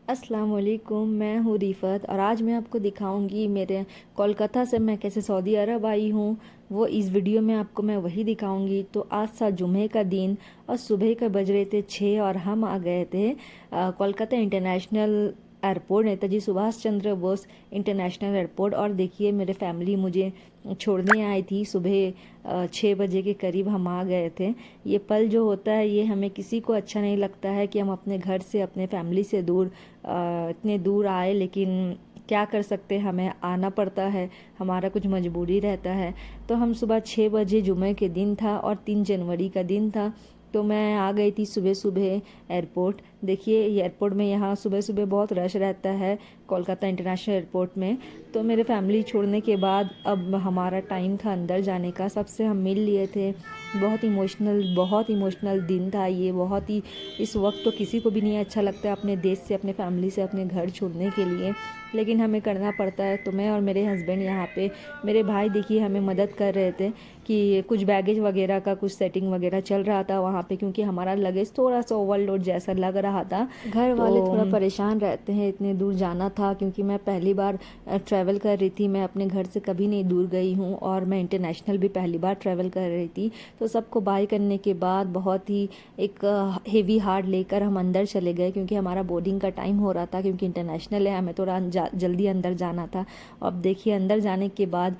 अस्सलाम वालेकुम, मैं हूँ रिफ़त और आज मैं आपको दिखाऊंगी मेरे कोलकाता से मैं कैसे सऊदी अरब आई हूँ। वो इस वीडियो में आपको मैं वही दिखाऊंगी। तो आज था जुमे का दिन और सुबह के बज रहे थे 6 और हम आ गए थे Kolkata international airport, Netaji Subhash Chandra Bose international airport. और देखिए मेरे फैमिली मुझे छोड़ने आई थी। सुबह 6 बजे के करीब हम आ गए थे। ये पल जो होता है ये हमें किसी को अच्छा नहीं लगता है कि हम अपने घर से अपने फैमिली से दूर इतने दूर आए, लेकिन क्या कर सकते हैं, हमें आना पड़ता है, हमारा कुछ मजबूरी रहता है। तो हम सुबह 6 बजे जुमे के दिन था और 3 जनवरी का दिन था। तो मैं आ गई थी सुबह सुबह एयरपोर्ट। देखिए एयरपोर्ट में यहाँ सुबह सुबह बहुत रश रहता है कोलकाता इंटरनेशनल एयरपोर्ट में। तो मेरे फैमिली छोड़ने के बाद अब हमारा टाइम था अंदर जाने का। सबसे हम मिल लिए थे। बहुत इमोशनल दिन था ये, बहुत ही। इस वक्त तो किसी को भी नहीं अच्छा लगता है अपने देश से, अपने फैमिली से, अपने घर छोड़ने के लिए, लेकिन हमें करना पड़ता है। तो मैं और मेरे हस्बैंड यहाँ पे, मेरे भाई देखिए हमें मदद कर रहे थे कि कुछ बैगेज वगैरह का कुछ सेटिंग वगैरह चल रहा था वहाँ पे, क्योंकि हमारा लगेज थोड़ा सा ओवरलोड जैसा लग रहा था। घर वाले थोड़ा परेशान रहते हैं, इतने दूर जाना था क्योंकि मैं पहली बार ट्रैवल कर रही थी। मैं अपने घर से कभी नहीं दूर गई हूँ और मैं इंटरनेशनल भी पहली बार ट्रैवल कर रही थी। तो सबको बाय करने के बाद बहुत ही एक हेवी हार्ट लेकर हम अंदर चले गए, क्योंकि हमारा बोर्डिंग का टाइम हो रहा था, क्योंकि इंटरनेशनल है, हमें थोड़ा जल्दी अंदर जाना था। अब देखिए अंदर जाने के बाद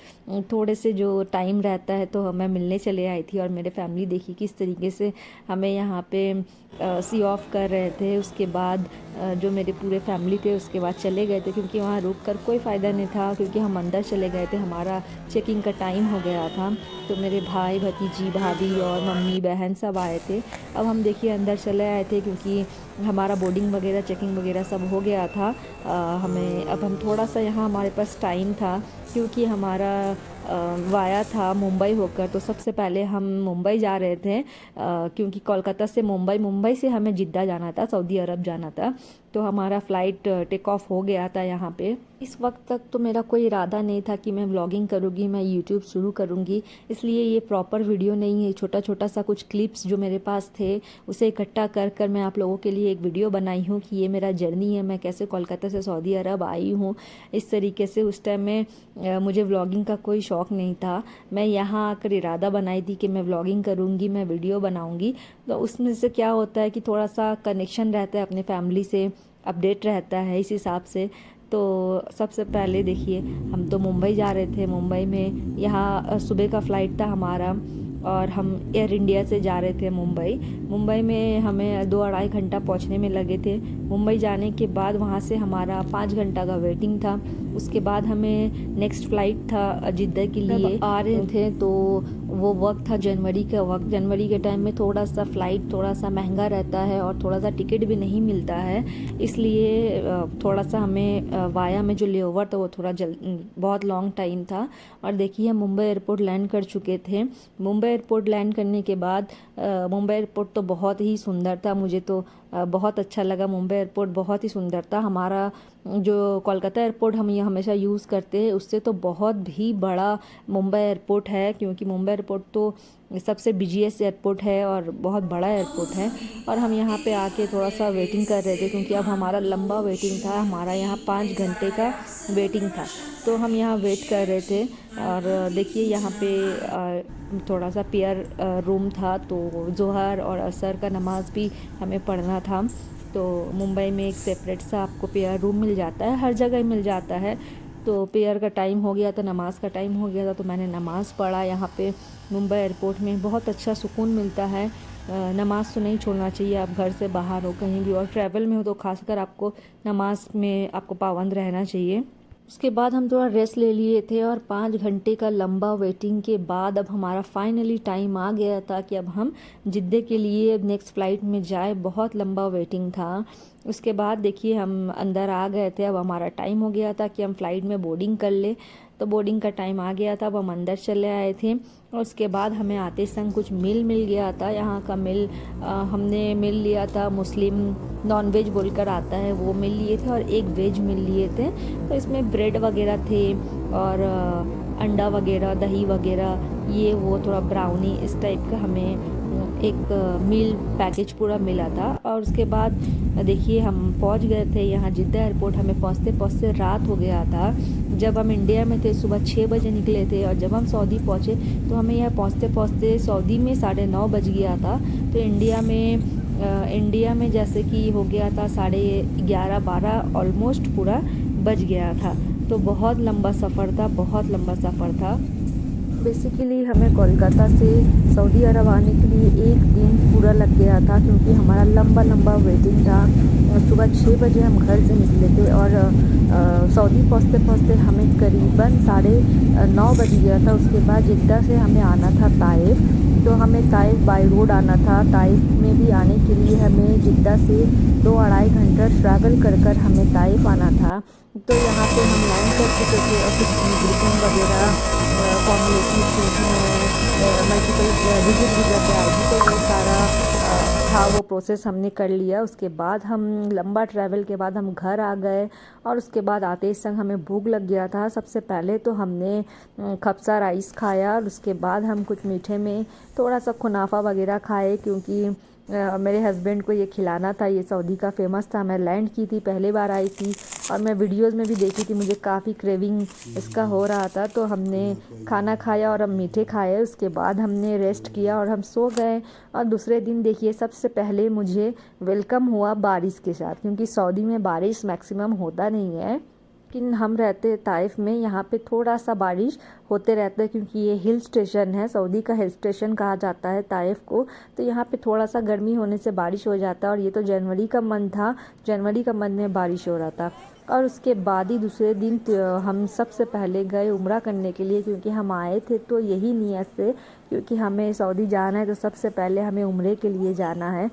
थोड़े से जो टाइम रहता है तो मैं मिलने चले आई थी। और मेरे फैमिली देखिए किस तरीके से हमें यहाँ पे सी ऑफ कर रहे थे। उसके बाद जो मेरे पूरे फैमिली थे उसके बाद चले गए थे, क्योंकि वहाँ रुक कर कोई फ़ायदा नहीं था, क्योंकि हम अंदर चले गए थे, हमारा चेकिंग का टाइम हो गया था। तो मेरे भाई भतीजी भाभी और मम्मी बहन सब आए थे। अब हम देखिए अंदर चले आए थे, क्योंकि हमारा बोर्डिंग वगैरह चेकिंग वगैरह सब हो गया था। हमें अब हम थोड़ा सा यहाँ हमारे पास टाइम था, क्योंकि हमारा वाया था मुंबई होकर। तो सबसे पहले हम मुंबई जा रहे थे, क्योंकि कोलकाता से मुंबई, मुंबई से हमें जिद्दा जाना था, सऊदी अरब जाना था। तो हमारा फ़्लाइट टेक ऑफ हो गया था यहाँ पे। इस वक्त तक तो मेरा कोई इरादा नहीं था कि मैं व्लॉगिंग करूँगी, मैं यूट्यूब शुरू करूँगी, इसलिए ये प्रॉपर वीडियो नहीं है। छोटा छोटा सा कुछ क्लिप्स जो मेरे पास थे उसे इकट्ठा कर कर मैं आप लोगों के लिए एक वीडियो बनाई हूँ कि ये मेरा जर्नी है, मैं कैसे कोलकाता से सऊदी अरब आई हूँ। इस तरीके से उस टाइम में मुझे व्लॉगिंग का कोई शौक़ नहीं था। मैं यहाँ आकर इरादा बनाई थी कि मैं व्लॉगिंग करूँगी, मैं वीडियो बनाऊँगी। तो उसमें से क्या होता है कि थोड़ा सा कनेक्शन रहता है अपने फैमिली से, अपडेट रहता है इस हिसाब से। तो सबसे पहले देखिए हम तो मुंबई जा रहे थे। मुंबई में यहाँ सुबह का फ़्लाइट था हमारा और हम एयर इंडिया से जा रहे थे मुंबई। मुंबई में हमें 2-2.5 घंटा पहुँचने में लगे थे। मुंबई जाने के बाद वहाँ से हमारा 5 घंटा का वेटिंग था। उसके बाद हमें नेक्स्ट फ़्लाइट था जिद्दा के लिए आ रहे थे। तो वो वक्त था जनवरी का वक्त। जनवरी के टाइम में थोड़ा सा फ़्लाइट थोड़ा सा महंगा रहता है और थोड़ा सा टिकट भी नहीं मिलता है, इसलिए थोड़ा सा हमें वाया में जो लेओवर था वो थोड़ा बहुत लॉन्ग टाइम था। और देखिए हम मुंबई एयरपोर्ट लैंड कर चुके थे। मुंबई एयरपोर्ट लैंड करने के बाद मुंबई एयरपोर्ट तो बहुत ही सुंदर था, मुझे तो बहुत अच्छा लगा। मुंबई एयरपोर्ट बहुत ही सुंदर था। हमारा जो कोलकाता एयरपोर्ट हम ये हमेशा यूज़ करते हैं उससे तो बहुत भी बड़ा मुंबई एयरपोर्ट है, क्योंकि मुंबई एयरपोर्ट तो सबसे बिजीएस्ट एयरपोर्ट है और बहुत बड़ा एयरपोर्ट है। और हम यहाँ पे आके थोड़ा सा वेटिंग कर रहे थे, क्योंकि अब हमारा लंबा वेटिंग था, हमारा यहाँ 5 घंटे का वेटिंग था। तो हम यहाँ वेट कर रहे थे। और देखिए यहाँ पे थोड़ा सा पेयर रूम था, तो जोहर और असर का नमाज़ भी हमें पढ़ना था। तो मुंबई में एक सेपरेट सा आपको पेयर रूम मिल जाता है, हर जगह मिल जाता है। तो पेयर का टाइम हो गया था, नमाज़ का टाइम हो गया था, तो मैंने नमाज़ पढ़ा। यहाँ पे मुंबई एयरपोर्ट में बहुत अच्छा सुकून मिलता है। नमाज़ तो नहीं छोड़ना चाहिए, आप घर से बाहर हो कहीं भी और ट्रैवल में हो तो खासकर आपको नमाज में आपको पाबंद रहना चाहिए। उसके बाद हम थोड़ा रेस्ट ले लिए थे और 5 घंटे का लंबा वेटिंग के बाद अब हमारा फाइनली टाइम आ गया था कि अब हम जिद्दे के लिए नेक्स्ट फ़्लाइट में जाए। बहुत लंबा वेटिंग था। उसके बाद देखिए हम अंदर आ गए थे। अब हमारा टाइम हो गया था कि हम फ़्लाइट में बोर्डिंग कर ले। तो बोर्डिंग का टाइम आ गया था, अब हम अंदर चले आए थे। और उसके बाद हमें आते संग कुछ मील मिल गया था। यहाँ का मील हमने मिल लिया था, मुस्लिम नॉन वेज बोलकर आता है वो मिल लिए थे और एक वेज मिल लिए थे। तो इसमें ब्रेड वगैरह थे और अंडा वगैरह, दही वगैरह, ये वो थोड़ा ब्राउनी इस टाइप का हमें एक मील पैकेज पूरा मिला था। और उसके बाद देखिए हम पहुंच गए थे यहाँ जिद्दा एयरपोर्ट। हमें पहुंचते पहुंचते रात हो गया था। जब हम इंडिया में थे सुबह 6 बजे निकले थे, और जब हम सऊदी पहुंचे तो हमें यहाँ पहुंचते पहुंचते सऊदी में 9:30 बज गया था। तो इंडिया में जैसे कि हो गया था 11:30-12 ऑलमोस्ट पूरा बज गया था। तो बहुत लंबा सफ़र था, बहुत लंबा सफ़र था। बेसिकली हमें कोलकाता से सऊदी अरब आने के लिए एक दिन पूरा लग गया था, क्योंकि हमारा लंबा वेटिंग था। सुबह 6 बजे हम घर से निकले थे, और सऊदी पहुँचते पहुँचते हमें करीबन 9:30 बज गया था। उसके बाद जिद्दा से हमें आना था ताइफ। तो हमें ताइफ बाई रोड आना था। ताइफ में भी आने के लिए हमें जिद्दा से 2-2.5 घंटा ट्रैवल कर हमें ताइफ आना था। तो यहाँ पे हम लैंड कर चुके थे, और कुछ इमिग्रेशन वगैरह फॉर्मेलिटीज़ थी, उसमें मल्टीपल विजिट वीज़ा पे आएगी, तो वो सारा था, वो प्रोसेस हमने कर लिया। उसके बाद हम लंबा ट्रैवल के बाद हम घर आ गए, और उसके बाद आते ही संग हमें भूख लग गया था। सबसे पहले तो हमने खबसा राइस खाया, और उसके बाद हम कुछ मीठे में थोड़ा सा कुनाफा वगैरह खाए, क्योंकि मेरे हस्बैंड को ये खिलाना था। ये सऊदी का फ़ेमस था। मैं लैंड की थी, पहले बार आई थी, और मैं वीडियोस में भी देखी थी, मुझे काफ़ी क्रेविंग इसका हो रहा था। तो हमने खाना खाया और हम मीठे खाए। उसके बाद हमने रेस्ट किया और हम सो गए। और दूसरे दिन देखिए सबसे पहले मुझे वेलकम हुआ बारिश के साथ, क्योंकि सऊदी में बारिश मैक्सिमम होता नहीं है, लेकिन हम रहते ताइफ में, यहाँ पे थोड़ा सा बारिश होते रहता है, क्योंकि ये हिल स्टेशन है। सऊदी का हिल स्टेशन कहा जाता है ताइफ को। तो यहाँ पे थोड़ा सा गर्मी होने से बारिश हो जाता है, और ये तो जनवरी का मंथ था, जनवरी का मंथ में बारिश हो रहा था। और उसके बाद ही दूसरे दिन हम सबसे पहले गए उम्रा करने के लिए, क्योंकि हम आए थे तो यही नियत से, क्योंकि हमें सऊदी जाना है तो सबसे पहले हमें उम्रे के लिए जाना है।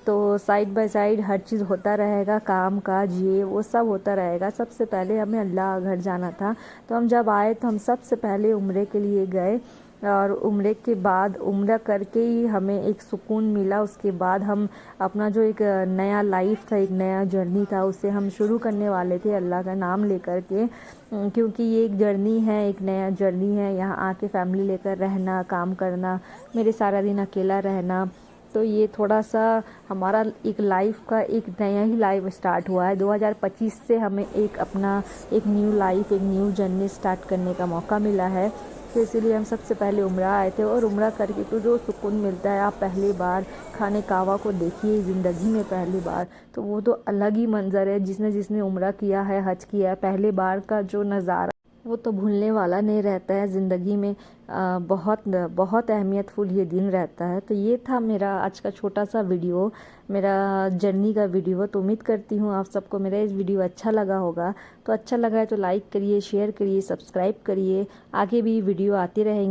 तो साइड बाय साइड हर चीज़ होता रहेगा, काम काज ये वो सब होता रहेगा। सबसे पहले हमें अल्लाह घर जाना था। तो हम जब आए तो हम सबसे पहले उम्रे के लिए गए, और उम्रे के बाद उम्रा करके ही हमें एक सुकून मिला। उसके बाद हम अपना जो एक नया लाइफ था, एक नया जर्नी था, उसे हम शुरू करने वाले थे अल्लाह का नाम लेकर के, क्योंकि ये एक जर्नी है, एक नया जर्नी है। यहाँ आके फैमिली लेकर रहना, काम करना, मेरे सारा दिन अकेला रहना, तो ये थोड़ा सा हमारा एक लाइफ का एक नया ही लाइफ स्टार्ट हुआ है। 2025 से हमें एक अपना एक न्यू लाइफ, एक न्यू जर्नी स्टार्ट करने का मौका मिला है। तो इसीलिए हम सबसे पहले उम्रा आए थे, और उम्रा करके तो जो सुकून मिलता है, आप पहली बार खाने कावा को देखिए ज़िंदगी में पहली बार, तो वो तो अलग ही मंज़र है। जिसने जिसने उम्रा किया है, हज किया है, पहली बार का जो नज़ारा वो तो भूलने वाला नहीं रहता है ज़िंदगी में। बहुत बहुत अहमियतफुल ये दिन रहता है। तो ये था मेरा आज का छोटा सा वीडियो, मेरा जर्नी का वीडियो। तो उम्मीद करती हूँ आप सबको मेरा इस वीडियो अच्छा लगा होगा। तो अच्छा लगा है तो लाइक करिए, शेयर करिए, सब्सक्राइब करिए। आगे भी वीडियो आती रहेंगी।